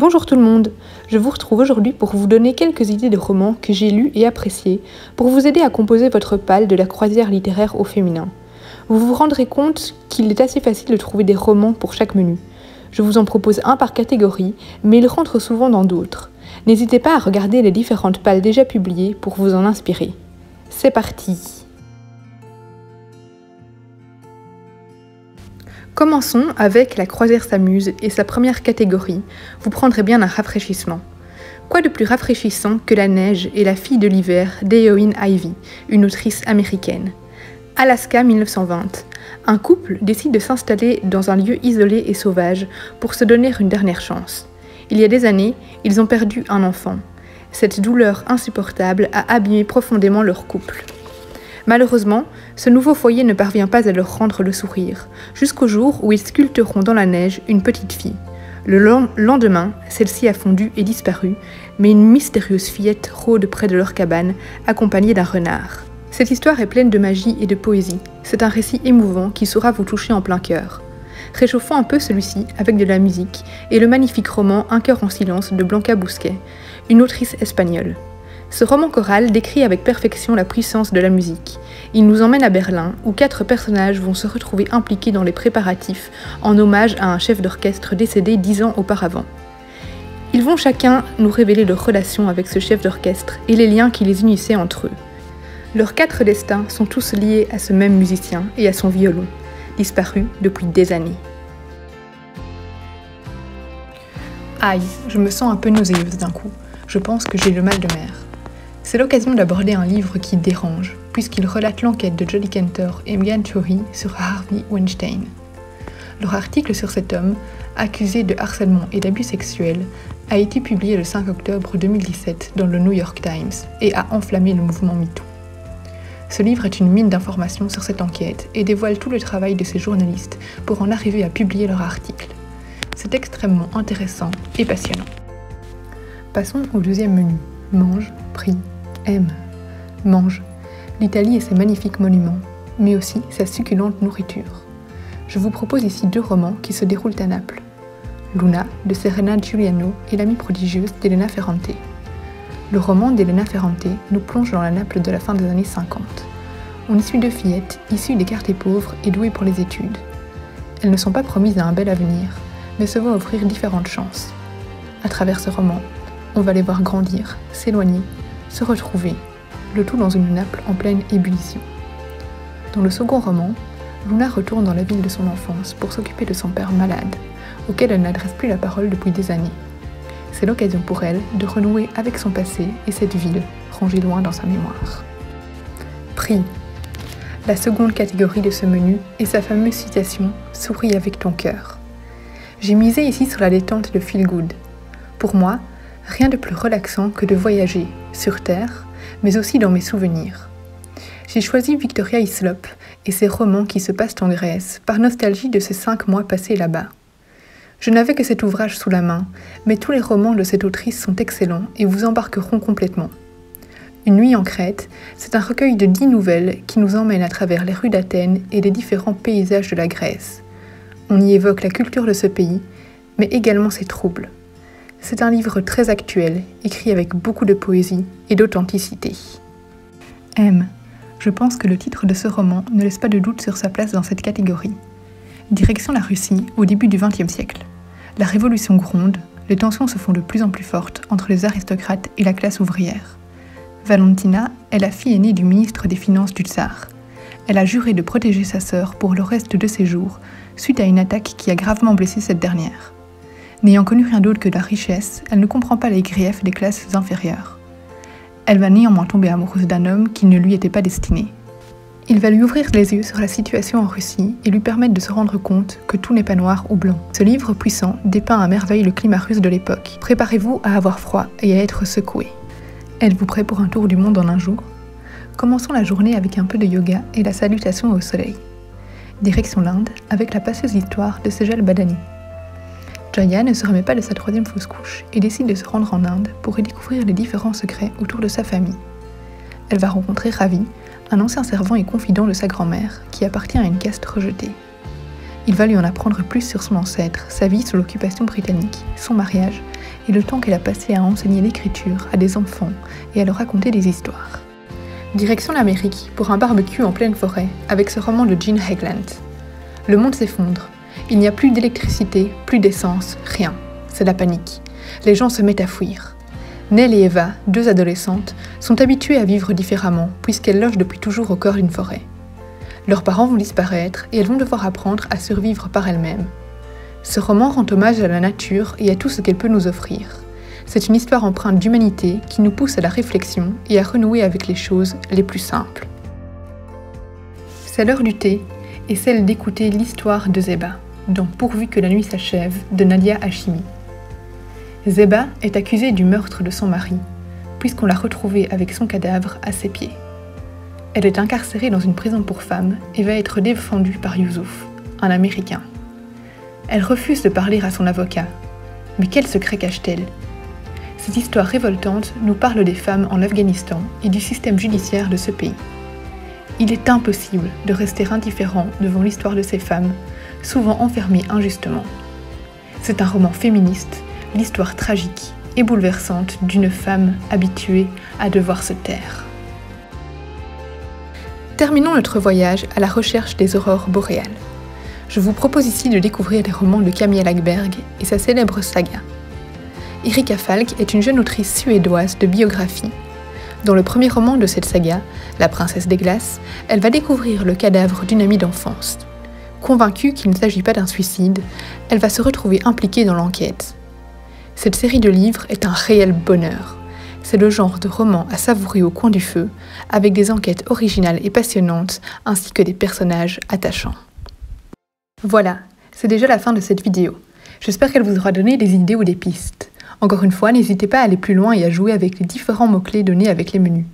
Bonjour tout le monde, je vous retrouve aujourd'hui pour vous donner quelques idées de romans que j'ai lus et appréciés pour vous aider à composer votre palle de la croisière littéraire au féminin. Vous vous rendrez compte qu'il est assez facile de trouver des romans pour chaque menu. Je vous en propose un par catégorie, mais ils rentrent souvent dans d'autres. N'hésitez pas à regarder les différentes palles déjà publiées pour vous en inspirer. C'est parti! Commençons avec La croisière s'amuse et sa première catégorie. Vous prendrez bien un rafraîchissement. Quoi de plus rafraîchissant que La neige et la fille de l'hiver d'Eowyn Ivey, une autrice américaine. Alaska 1920. Un couple décide de s'installer dans un lieu isolé et sauvage pour se donner une dernière chance. Il y a des années, ils ont perdu un enfant. Cette douleur insupportable a abîmé profondément leur couple. Malheureusement, ce nouveau foyer ne parvient pas à leur rendre le sourire, jusqu'au jour où ils sculpteront dans la neige une petite fille. Le lendemain, celle-ci a fondu et disparu, mais une mystérieuse fillette rôde près de leur cabane, accompagnée d'un renard. Cette histoire est pleine de magie et de poésie. C'est un récit émouvant qui saura vous toucher en plein cœur. Réchauffons un peu celui-ci avec de la musique et le magnifique roman Un cœur en silence de Blanca Busquet, une autrice espagnole. Ce roman choral décrit avec perfection la puissance de la musique. Il nous emmène à Berlin, où 4 personnages vont se retrouver impliqués dans les préparatifs en hommage à un chef d'orchestre décédé 10 ans auparavant. Ils vont chacun nous révéler leur relation avec ce chef d'orchestre et les liens qui les unissaient entre eux. Leurs 4 destins sont tous liés à ce même musicien et à son violon, disparu depuis des années. Aïe, je me sens un peu nauséeuse d'un coup. Je pense que j'ai le mal de mer. C'est l'occasion d'aborder un livre qui dérange, puisqu'il relate l'enquête de Jodi Kantor et Meghan Twohey sur Harvey Weinstein. Leur article sur cet homme, accusé de harcèlement et d'abus sexuels, a été publié le 5 octobre 2017 dans le New York Times et a enflammé le mouvement MeToo. Ce livre est une mine d'informations sur cette enquête et dévoile tout le travail de ces journalistes pour en arriver à publier leur article. C'est extrêmement intéressant et passionnant. Passons au deuxième menu. Mange, prie, aime. Mange. L'Italie et ses magnifiques monuments, mais aussi sa succulente nourriture. Je vous propose ici 2 romans qui se déroulent à Naples. Luna de Serena Giuliano et l'amie prodigieuse d'Elena Ferrante. Le roman d'Elena Ferrante nous plonge dans la Naples de la fin des années 50. On y suit 2 fillettes, issues des quartiers pauvres et douées pour les études. Elles ne sont pas promises à un bel avenir, mais se voient offrir différentes chances. À travers ce roman, on va les voir grandir, s'éloigner, se retrouver, le tout dans une Naples en pleine ébullition. Dans le second roman, Luna retourne dans la ville de son enfance pour s'occuper de son père malade, auquel elle n'adresse plus la parole depuis des années. C'est l'occasion pour elle de renouer avec son passé et cette ville, rangée loin dans sa mémoire. Prix. La seconde catégorie de ce menu est sa fameuse citation « Souris avec ton cœur ». J'ai misé ici sur la détente de Feel Good. Pour moi, rien de plus relaxant que de voyager, sur Terre, mais aussi dans mes souvenirs. J'ai choisi Victoria Hislop et ses romans qui se passent en Grèce, par nostalgie de ces 5 mois passés là-bas. Je n'avais que cet ouvrage sous la main, mais tous les romans de cette autrice sont excellents et vous embarqueront complètement. Une nuit en Crète, c'est un recueil de 10 nouvelles qui nous emmène à travers les rues d'Athènes et les différents paysages de la Grèce. On y évoque la culture de ce pays, mais également ses troubles. C'est un livre très actuel, écrit avec beaucoup de poésie et d'authenticité. M. Je pense que le titre de ce roman ne laisse pas de doute sur sa place dans cette catégorie. Direction la Russie au début du XXe siècle. La révolution gronde, les tensions se font de plus en plus fortes entre les aristocrates et la classe ouvrière. Valentina est la fille aînée du ministre des Finances du tsar. Elle a juré de protéger sa sœur pour le reste de ses jours, suite à une attaque qui a gravement blessé cette dernière. N'ayant connu rien d'autre que la richesse, elle ne comprend pas les griefs des classes inférieures. Elle va néanmoins tomber amoureuse d'un homme qui ne lui était pas destiné. Il va lui ouvrir les yeux sur la situation en Russie et lui permettre de se rendre compte que tout n'est pas noir ou blanc. Ce livre puissant dépeint à merveille le climat russe de l'époque. Préparez-vous à avoir froid et à être secoué. Êtes-vous prêt pour un tour du monde en un jour? Commençons la journée avec un peu de yoga et la salutation au soleil. Direction l'Inde avec la passeuse histoire de Sejal Badani. Jaya ne se remet pas de sa 3e fausse couche et décide de se rendre en Inde pour y découvrir les différents secrets autour de sa famille. Elle va rencontrer Ravi, un ancien servant et confident de sa grand-mère qui appartient à une caste rejetée. Il va lui en apprendre plus sur son ancêtre, sa vie sous l'occupation britannique, son mariage et le temps qu'elle a passé à enseigner l'écriture à des enfants et à leur raconter des histoires. Direction l'Amérique pour un barbecue en pleine forêt avec ce roman de Gene Hegland. Le monde s'effondre. Il n'y a plus d'électricité, plus d'essence, rien. C'est la panique. Les gens se mettent à fuir. Nell et Eva, 2 adolescentes, sont habituées à vivre différemment puisqu'elles logent depuis toujours au cœur d'une forêt. Leurs parents vont disparaître et elles vont devoir apprendre à survivre par elles-mêmes. Ce roman rend hommage à la nature et à tout ce qu'elle peut nous offrir. C'est une histoire empreinte d'humanité qui nous pousse à la réflexion et à renouer avec les choses les plus simples. C'est l'heure du thé et celle d'écouter l'histoire de Zeba, dans Pourvu que la nuit s'achève de Nadia Hachimi. Zeba est accusée du meurtre de son mari, puisqu'on l'a retrouvée avec son cadavre à ses pieds. Elle est incarcérée dans une prison pour femmes et va être défendue par Youssouf, un Américain. Elle refuse de parler à son avocat. Mais quel secret cache-t-elle ? Cette histoire révoltante nous parle des femmes en Afghanistan et du système judiciaire de ce pays. Il est impossible de rester indifférent devant l'histoire de ces femmes, souvent enfermées injustement. C'est un roman féministe, l'histoire tragique et bouleversante d'une femme habituée à devoir se taire. Terminons notre voyage à la recherche des aurores boréales. Je vous propose ici de découvrir les romans de Camilla Läckberg et sa célèbre saga. Erika Falk est une jeune autrice suédoise de biographie. Dans le premier roman de cette saga, La princesse des glaces, elle va découvrir le cadavre d'une amie d'enfance. Convaincue qu'il ne s'agit pas d'un suicide, elle va se retrouver impliquée dans l'enquête. Cette série de livres est un réel bonheur. C'est le genre de roman à savourer au coin du feu, avec des enquêtes originales et passionnantes, ainsi que des personnages attachants. Voilà, c'est déjà la fin de cette vidéo. J'espère qu'elle vous aura donné des idées ou des pistes. Encore une fois, n'hésitez pas à aller plus loin et à jouer avec les différents mots-clés donnés avec les menus.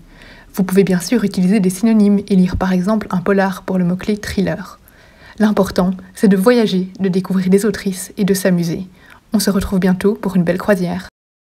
Vous pouvez bien sûr utiliser des synonymes et lire par exemple un polar pour le mot-clé thriller. L'important, c'est de voyager, de découvrir des autrices et de s'amuser. On se retrouve bientôt pour une belle croisière.